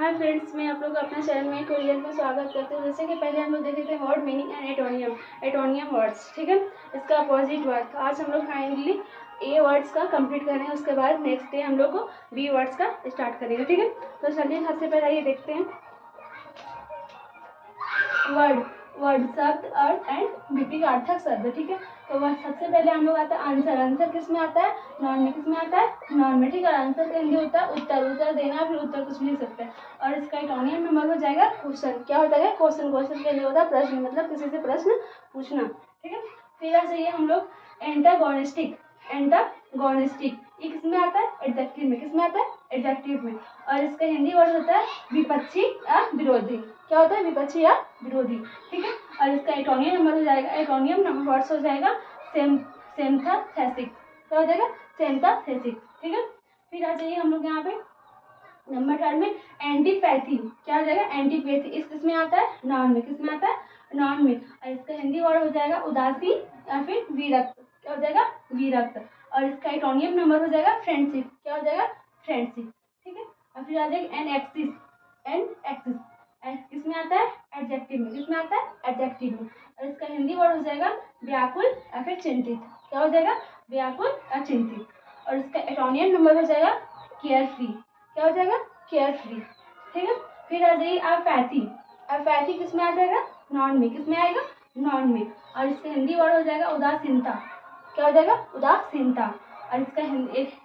Hi friends, मैं आप लोग को अपने चैनल में कोरियन में स्वागत करते हैं। जैसे कि पहले हम लोग देखे थे वर्ड मीनिंग एंड एटोनियम वर्ड्स, ठीक है। इसका अपोजिट वर्ड आज हम लोग फाइनली ए वर्ड्स का कंप्लीट करेंगे। उसके बाद नेक्स्ट डे हम लोग को बी वर्ड्स का स्टार्ट करेंगे, ठीक है। तो चलिए सबसे पहले ये देखते हैं वर्ड शब्द, अर्थ एंड विपरीत अर्थक शब्द, ठीक है। तो वह सबसे पहले हम लोग आता है आंसर। आंसर किस में आता है? नॉन में। किस में आता है? नॉन में, ठीक है। आंसर का हिंदी होता है उत्तर। उत्तर देना, फिर उत्तर कुछ भी लिख सकते हैं। और इसका एटोनियम नंबर हो जाएगा क्वेश्चन। क्या हो जाएगा? क्वेश्चन। क्वेश्चन के लिए होता है प्रश्न, मतलब किसी से प्रश्न पूछना, ठीक है। फिर आ जाइए हम लोग एंटागोनिस्टिक। एंटागोनिस्टिक ये किस में आता है? एडजेक्टिव में। किस में आता है? एडजेक्टिव में। और इसका हिंदी वर्ड होता है विपक्षी या विरोधी। क्या होता है? विपक्षी या विरोधी, ठीक है। और इसका एटोनियम नंबर हो जाएगा, एटोनियम नंबर वर्ड्स हो जाएगा सेम्थेसिक। क्या हो जाएगा? सेम्थेसिक, ठीक है। फिर आ जाइए हम लोग यहाँ पे नंबर 3 में एंटीपैथी। क्या हो जाएगा? एंटीपैथी इस किस में आता है? नॉन में। किस में आता है? नॉन में। और इसका हिंदी वर्ड हो जाएगा उदासी या फिर विरक्त। क्या हो जाएगा? विरक्त। और इसका एटोनियम नंबर हो जाएगा फ्रेंडशिप। क्या हो जाएगा? फ्रेंडशिप, ठीक है। और फिर आ जाएगा एनएक्सिस। एनएक्सिस किसमें आता है? एडजेक्टिव में। किसमें आता है? एडजेक्टिव में। और इसका हिंदी वर्ड हो जाएगा व्याकुल या फिर चिंतित। क्या हो जाएगा? व्याकुल या चिंतित। और इसका एटोनियम नंबर हो जाएगा केयरफ्री। क्या हो जाएगा? केयरफ्री, ठीक है। फिर आ जाइए अपैथी। अपैथी किसमें आ जाएगा? नॉन में। किसमें आएगा? नॉन में। और इसका हिंदी वर्ड हो जाएगा उदासीनता। क्या हो जाएगा? उदासीनता। और इसका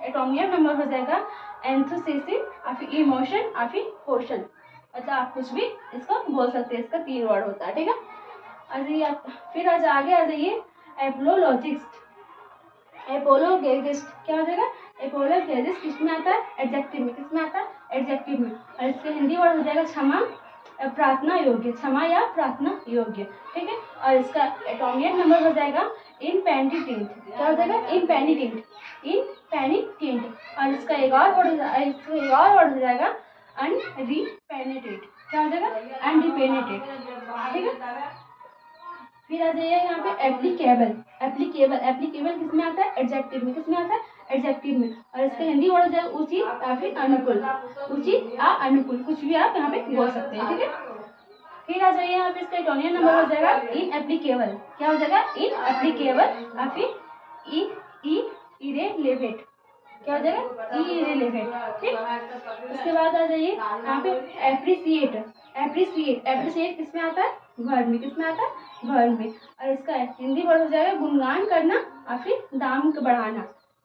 एटोनियम नंबर हो जाएगा एंथुसियाज्म या फिर इमोशन या फिर क्वेश्चन। मतलब आप कुछ भी इसको बोल सकते हैं। इसका 3 वर्ड होता है, ठीक है। फिर आज आगे आ जाइए एपोलोजिस्ट। एपोलोजिस्ट क्या हो जाएगा? एपोलोजिस्ट किसमें आता है? एडजेक्टिव में। किसमें आता है? एडजेक्टिव में। और इसका हिंदी वर्ड हो जाएगा क्षमा प्रार्थना योग्य। क्षमा या प्रार्थना योग्य, ठीक है। और इसका एटोनियम नंबर हो जाएगा इनपेनिटेंट। क्या हो जाएगा? इनपेनिटेंट। इनपेनिटेंट। और इसका एक और वर्ड हो जाएगा अनरिपेनिटेड। क्या हो जाएगा? अनरिपेनिटेड, ठीक है। फिर आ जाइए यहाँ पे एप्लीकेबल। एप्लीकेबल किसमें आता है? एडजेक्टिव में। किसमें आता है? एडजेक्टिव में। और इसका हिंदी वर्ड हो जाएगा उचित या फिर अनुकूल। उचित या अनुकूल कुछ भी आप यहाँ पे बोल सकते हैं, ठीक है। फिर आ जाइए यहाँ पे इसका एटोनियम नंबर हो जाएगा इनएप्लीकेबल। क्या हो जाएगा? इनएप्लीकेबल या फिर इरेलेवेंट। क्या हो जाएगा? इरेलेवेंट, ठीक। उसके बाद आ जाइए यहाँ पे एप्रिसिएट। एप्रिसिएट किसमें आता है? वर्ड में। किसमें आता है? वर्ड में। और इसका हिंदी वर्ड हो जाएगा गुणगान करना या फिर दाम बढ़ाना।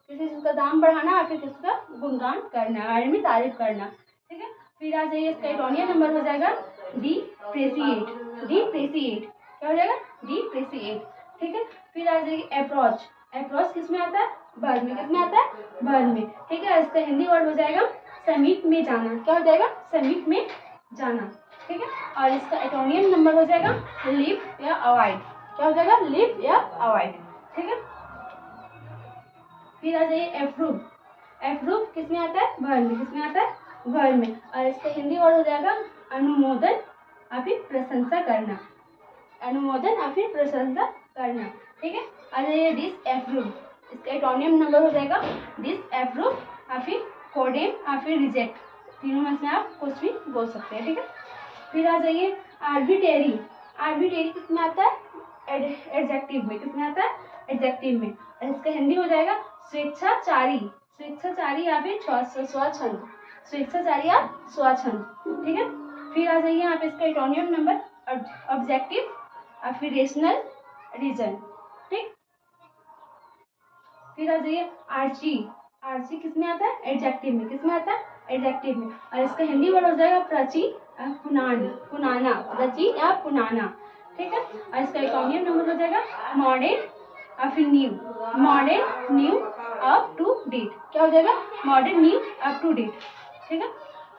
किसी चीज का दाम बढ़ाना या फिर किसी का गुणगान करना, बारे में तारीफ करना, ठीक है। फिर आ जाइए इसका एटोनियम नंबर हो जाएगा डिप्रेसिएट। डिप्रेसिएट क्या हो जाएगा? डिप्रेसिएट, ठीक है। फिर आ जाएगी अप्रोच। अप्रोच किसमें आता है? वर्ड में। किसमें आता है? वर्ड में, ठीक है। इसका हिंदी वर्ड हो जाएगा समीप में जाना। क्या हो जाएगा? समीप में जाना, ठीक है। और इसका एटोनियम नंबर हो जाएगा लिव या अवॉइड। क्या हो जाएगा? लिव या अवॉइड, ठीक है। फिर आ जाइए अप्रूव। अप्रूव किसमें आता है? वर्ड में। किसमें आता है? वर्ड में। और इसका हिंदी वर्ड हो जाएगा अनुमोदन या फिर प्रशंसा करना। अनुमोदन या फिर प्रशंसा करना, ठीक है। आ जाइए डिसअप्रूव। इसका एटोनियम नंबर हो जाएगा डिसअप्रूव या फिर कोडेम या फिर रिजेक्ट। तीनों में से आप कुछ भी बोल सकते हैं, ठीक है। फिर आ जाइए आर्बिट्रेरी। आर्बिट्रेरी किसमें आता है? एडजेक्टिव में। किसमें आता है? एडजेक्टिव में। और इसका हिंदी हो जाएगा स्वेच्छाचारी। स्वेच्छाचारी या फिर स्वच्छंद। स्वेच्छाचारी या स्वच्छंद, ठीक है। फिर आ जाइए यहाँ पे इसका एटोनियम नंबर ऑब्जेक्टिव या फिर रेशनल रीजन, ठीक। फिर आ जाइए आर्ची। आर्ची किसमें आता है? एडजेक्टिव में। किसमें आता है? एडजेक्टिव में। और इसका हिंदी वर्ड हो जाएगा प्रची पुनाना। प्रची या पुनाना, ठीक है। और इसका एटोनियम नंबर हो जाएगा मॉडर्न या फिर new. Modern, new, up to date. क्या हो जाएगा? Modern, new, up to date, ठीक है।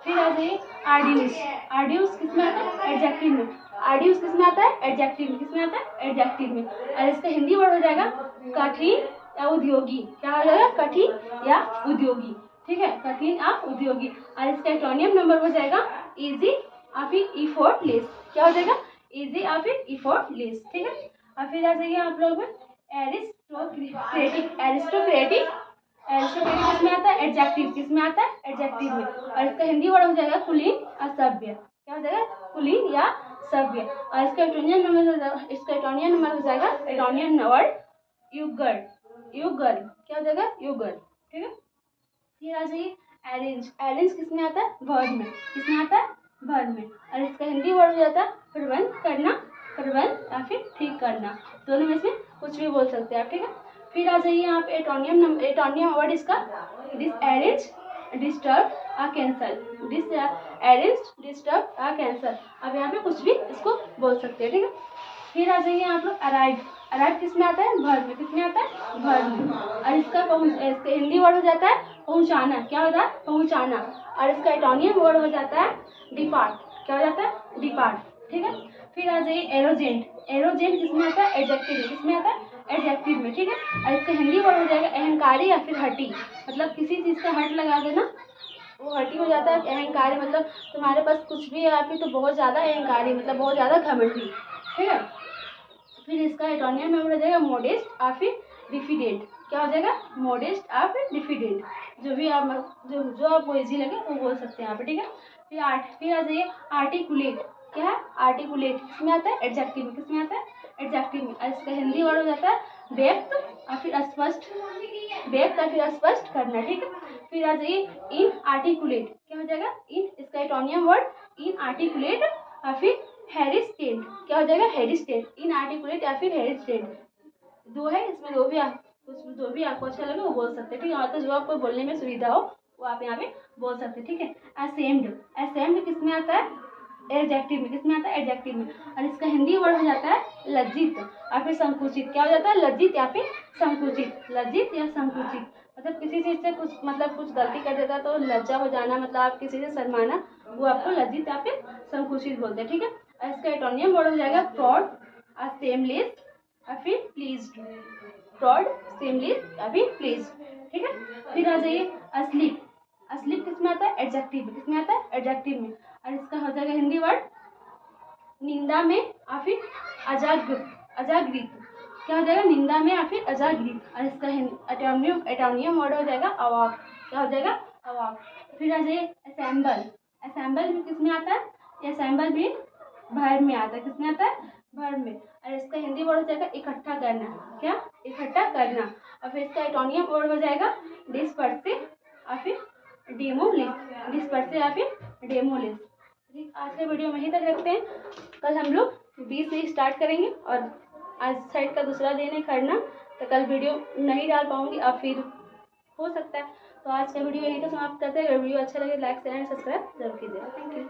फिर आ जाइए आर्ड्यूस। आर्ड्यूस किसमें आता है? एडजेक्टिव में। आर्ड्यूस किसमें आता है? एडजेक्टिव में। किसमें आता है? एडजेक्टिव में। और इसका हिंदी वर्ड हो जाएगा कठिन या उद्योगी। क्या हो जाएगा? कठिन या उद्योगी, ठीक है। कठिन या उद्योगी। और इसका एटोनियम नंबर हो जाएगा इजी या फिर इफोर्टलेस। क्या हो जाएगा? इजी या फिर इफोर्टलेस, ठीक है। और फिर आ जाइए आप लोग एरिस्टोक्रेटिक। एरिस्टोक्रेटिक इसका नेगेटिव किसमें आता है? एडजेक्टिव। किसमें आता है? एडजेक्टिव में। और इसका हिंदी वर्ड हो जाएगा कुलीन असभ्य। क्या हो जाएगा? कुलीन या सभ्य। और इसका एटोनियन नंबर हो जाएगा एटोनियन वर्ड युगल। युगल क्या हो जाएगा? युगल। ठीक है। फिर आ जाइए अरेंज। अरेंज किसमें आता है? वर्ब में। किसमें आता है? वर्ब में। और इसका हिंदी वर्ड हो जाता है प्रबंध करना, प्रबंध या फिर ठीक करना। दोनों में से कुछ भी बोल सकते हैं आप। ठीक है। फिर आ जाइए यहाँ पे एटोनियम वर्ड इसका डिसअरेंज, डिस्टर्ब और कैंसल। डिसअरेंज, डिस्टर्ब और कैंसल। अब यहाँ पे कुछ भी इसको बोल सकते हैं। ठीक है। फिर आ जाइए आप लोग अराइव। अराइव किसमें आता है? वर्ब में। किसमें आता है? वर्ब में। और इसका हिंदी वर्ड हो जाता है पहुंचाना। क्या होता है? पहुंचाना। और इसका एटोनियम वर्ड हो जाता है डिपार्ट। क्या हो जाता है? डिपार्ट। ठीक है। फिर आ जाइए एरोजेंट। एरोजेंट किसमें आता है? एडजेक्टिव में। किसमें आता है? एडजेक्टिव में। ठीक है। और इसका हिंदी वर्ड हो जाएगा अहंकारी या फिर हठी। मतलब किसी चीज का हट लगा देना, वो हठी हो जाता है। अहंकारी मतलब तुम्हारे पास कुछ भी है या फिर तो बहुत ज्यादा अहंकारी, मतलब बहुत ज्यादा घमंडी। ठीक है। फिर इसका एटोनियम में हो जाएगा मोडेस्ट या फिर डिफिडेंट। क्या हो जाएगा? मोडेस्ट या फिर डिफिडेंट। जो भी आप जो आपको इजी लगे वो बोल सकते हैं यहाँ पे। ठीक है। फिर आ जाइए आर्टिकुलेट। क्या है? आर्टिकुलेट किसमें आता है? एडजेक्टिव में। किसमें आता है? एडजेक्टिव में। और इसका हिंदी वर्ड हो जाता है व्यक्त या फिर स्पष्ट, व्यक्त या फिर स्पष्ट करना। ठीक है। फिर आ जाइए इन आर्टिकुलेट। क्या हो जाएगा? इन। इसका एटोनियम वर्ड इन आर्टिकुलेट या फिर हेरिस्टेंट। क्या हो जाएगा? हेरिस्टेंट। इन आर्टिकुलेट या फिर हेरिस्टेंट। दो है इसमें, जो भी आपको अच्छा लगे वो बोल सकते हैं। ठीक है। तो जो आपको बोलने में सुविधा हो वो आप यहाँ पे बोल सकते हैं। ठीक है। असेम्ड। असेम्ड किसमें आता है? एडजेक्टिव में। किसमें आता है? एडजेक्टिव में। और इसका हिंदी वर्ड हो जाता है लज्जित या फिर संकुचित। क्या हो जाता है? लज्जित या फिर संकुचित। लज्जित या संकुचित मतलब किसी चीज से कुछ गलती कर देता तो लज्जा हो जाना, मतलब आप किसी से शर्माना, वो आपको लज्जित या फिर संकुचित बोलते हैं। ठीक है। और इसका एटोनियम वर्ड हो जाएगा प्रॉड, असेम्बलेस या फिर प्लीज्ड। प्रॉड, सेमलेस या फिर प्लीज्ड। ठीक है। फिर आ जाइए अस्लीप। अस्लीप किसमें आता है? एडजेक्टिव में। किसमें आता है? एडजेक्टिव में। और इसका हो जाएगा हिंदी वर्ड निंदा में या फिर अजागृत। क्या हो जाएगा? निंदा में या फिर अजागृत। और इसका एटोनियम वर्ड हो जाएगा अवाक। क्या हो जाएगा? अवाक। फिर आ जाइए असेंबल। असेंबल भी किसमें आता है? असेंबल भी वर्ब में आता है। किसमें आता है? वर्ब में। और इसका हिंदी वर्ड हो जाएगा इकट्ठा करना। क्या? इकट्ठा करना। और फिर इसका एटोनियम वर्ड हो जाएगा डिस्पर्सिव या फिर डेमोलिस। डिस्पर्सिव या फिर डेमोलिस। आज के वीडियो में ही तक रखते हैं। कल हम लोग 20 से स्टार्ट करेंगे और आज साइड का दूसरा दिन है करना, तो कल वीडियो नहीं डाल पाऊंगी और फिर हो सकता है। तो आज का वीडियो यहीं तो समाप्त करते हैं। अगर वीडियो अच्छा लगे लाइक शेयर एंड सब्सक्राइब जरूर कीजिएगा। Thank you.